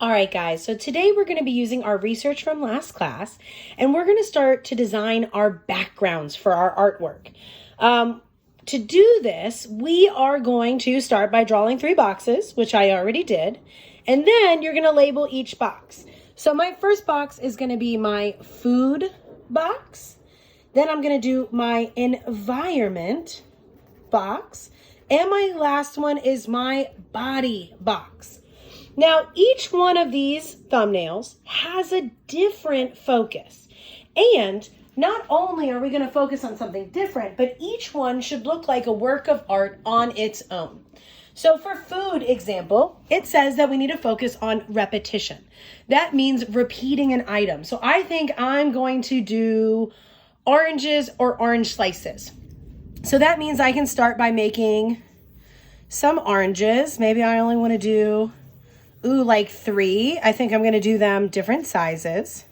All right, guys, so today we're going to be using our research from last class, and we're going to start to design our backgrounds for our artwork. To do this, we are going to start by drawing 3 boxes, which I already did, and then you're going to label each box. So my first box is going to be my food box. Then I'm going to do my environment box, and my last one is my body box. Now, each one of these thumbnails has a different focus. And not only are we going to focus on something different, but each one should look like a work of art on its own. So for food example, it says that we need to focus on repetition. That means repeating an item. So I think I'm going to do oranges or orange slices. So that means I can start by making some oranges. Maybe I only want to do like 3. I think I'm going to do them different sizes.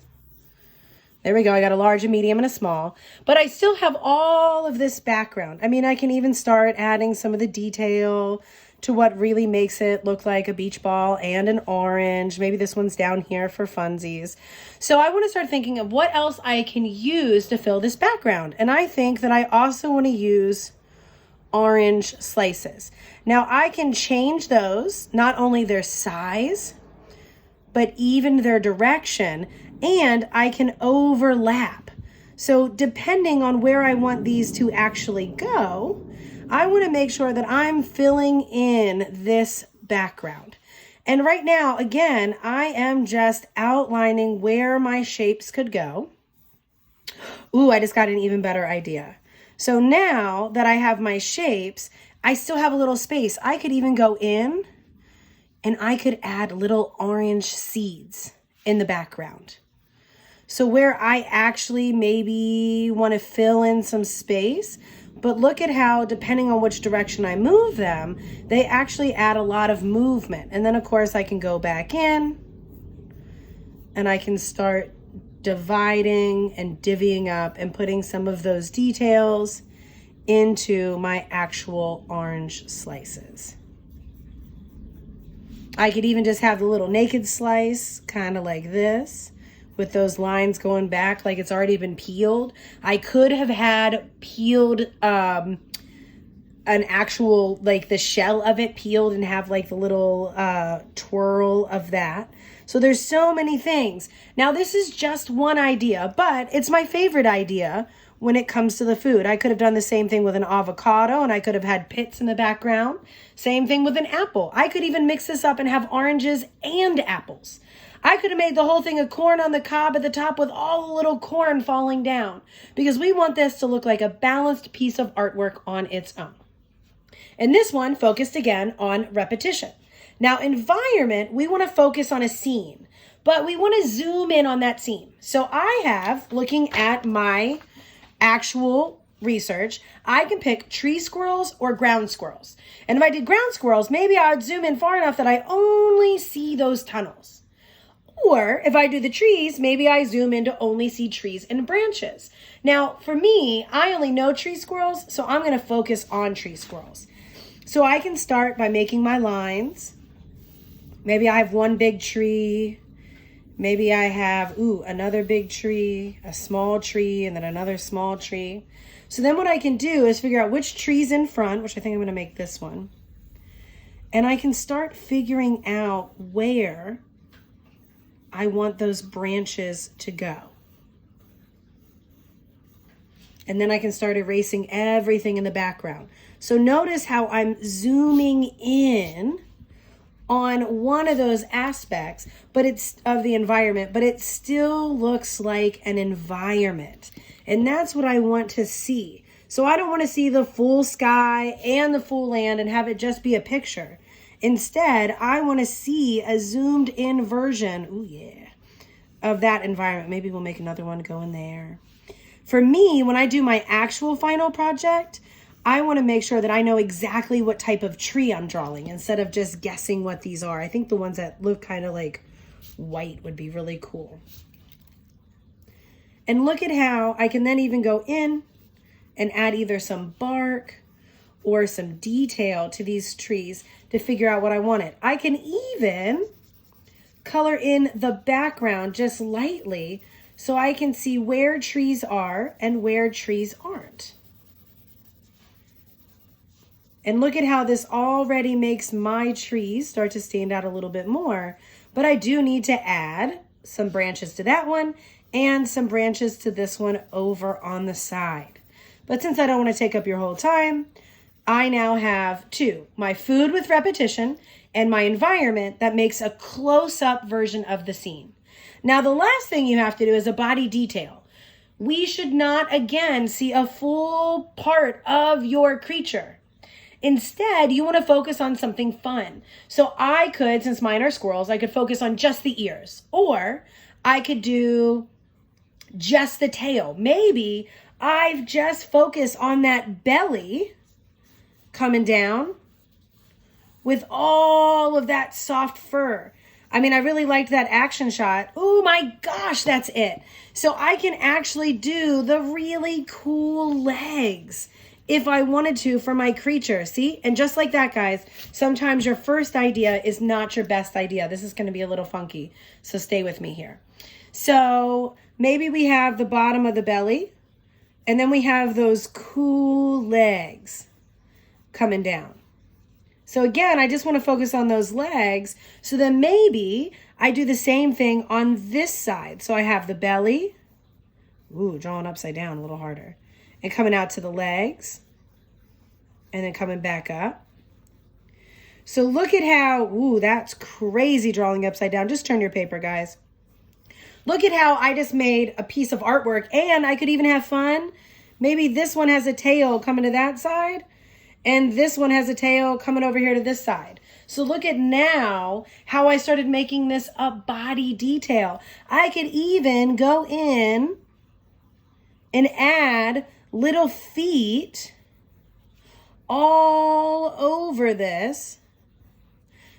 There we go. I got a large, a medium, and a small. But I still have all of this background. I mean, I can even start adding some of the detail to what really makes it look like a beach ball and an orange. Maybe this one's down here for funsies. So I want to start thinking of what else I can use to fill this background. And I think that I also want to use orange slices. Now I can change those, not only their size, but even their direction, and I can overlap. So depending on where I want these to actually go, I want to make sure that I'm filling in this background. And right now, again, I am just outlining where my shapes could go. Ooh, I just got an even better idea. So now that I have my shapes, I still have a little space. I could even go in and I could add little orange seeds in the background. So where I actually maybe want to fill in some space, but look at how, depending on which direction I move them, they actually add a lot of movement. And then of course I can go back in and I can start dividing and divvying up and putting some of those details into my actual orange slices. I could even just have the little naked slice, kind of like this, with those lines going back like it's already been peeled. I could have had peeled an actual, like the shell of it peeled and have like the little twirl of that. So there's so many things. Now this is just one idea, but it's my favorite idea when it comes to the food. I could have done the same thing with an avocado, and I could have had pits in the background. Same thing with an apple. I could even mix this up and have oranges and apples. I could have made the whole thing a corn on the cob at the top with all the little corn falling down, because we want this to look like a balanced piece of artwork on its own. And this one focused again on repetition. Now, environment, we want to focus on a scene, but we want to zoom in on that scene. So I have, looking at my actual research, I can pick tree squirrels or ground squirrels. And if I did ground squirrels, maybe I would zoom in far enough that I only see those tunnels. Or if I do the trees, maybe I zoom in to only see trees and branches. Now, for me, I only know tree squirrels, so I'm going to focus on tree squirrels. So I can start by making my lines. Maybe I have one big tree. Maybe I have, another big tree, a small tree, and then another small tree. So then what I can do is figure out which tree's in front, which I think I'm going to make this one. And I can start figuring out where I want those branches to go. And then I can start erasing everything in the background. So notice how I'm zooming in on one of those aspects, but it's of the environment, but it still looks like an environment. And that's what I want to see. So I don't want to see the full sky and the full land and have it just be a picture. Instead, I want to see a zoomed in version, of that environment. Maybe we'll make another one go in there. For me, when I do my actual final project, I want to make sure that I know exactly what type of tree I'm drawing instead of just guessing what these are. I think the ones that look kind of like white would be really cool. And look at how I can then even go in and add either some bark or some detail to these trees to figure out what I wanted. I can even color in the background just lightly so I can see where trees are and where trees aren't. And look at how this already makes my trees start to stand out a little bit more. But I do need to add some branches to that one and some branches to this one over on the side. But since I don't want to take up your whole time, I now have two, my food with repetition and my environment that makes a close-up version of the scene. Now, the last thing you have to do is a body detail. We should not, again, see a full part of your creature. Instead, you want to focus on something fun. So I could, since mine are squirrels, I could focus on just the ears. Or I could do just the tail. Maybe I've just focused on that belly coming down with all of that soft fur. I mean, I really liked that action shot. Oh my gosh, that's it. So I can actually do the really cool legs if I wanted to for my creature, see? And just like that, guys, sometimes your first idea is not your best idea. This is gonna be a little funky, so stay with me here. So maybe we have the bottom of the belly, and then we have those cool legs coming down. So again, I just want to focus on those legs. So then maybe I do the same thing on this side. So I have the belly, drawn upside down a little harder, and coming out to the legs, and then coming back up. So look at how, that's crazy drawing upside down. Just turn your paper, guys. Look at how I just made a piece of artwork, and I could even have fun. Maybe this one has a tail coming to that side, and this one has a tail coming over here to this side. So look at now how I started making this a body detail. I could even go in and add little feet all over this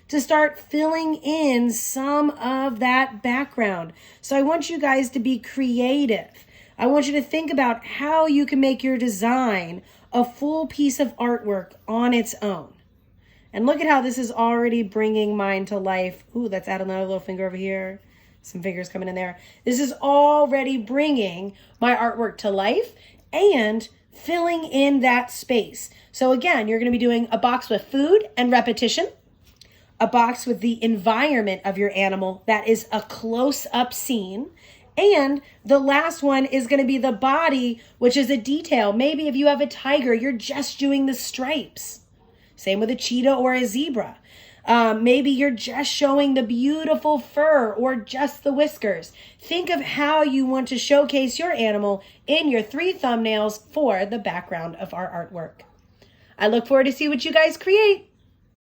to start filling in some of that background. So I want you guys to be creative. I want you to think about how you can make your design a full piece of artwork on its own. And look at how this is already bringing mine to life. Let's add another little finger over here. Some fingers coming in there. This is already bringing my artwork to life and filling in that space. So again, you're going to be doing a box with food and repetition, a box with the environment of your animal that is a close-up scene, and the last one is going to be the body, which is a detail. Maybe if you have a tiger, you're just doing the stripes. Same with a cheetah or a zebra. Maybe you're just showing the beautiful fur or just the whiskers. Think of how you want to showcase your animal in your 3 thumbnails for the background of our artwork. I look forward to see what you guys create.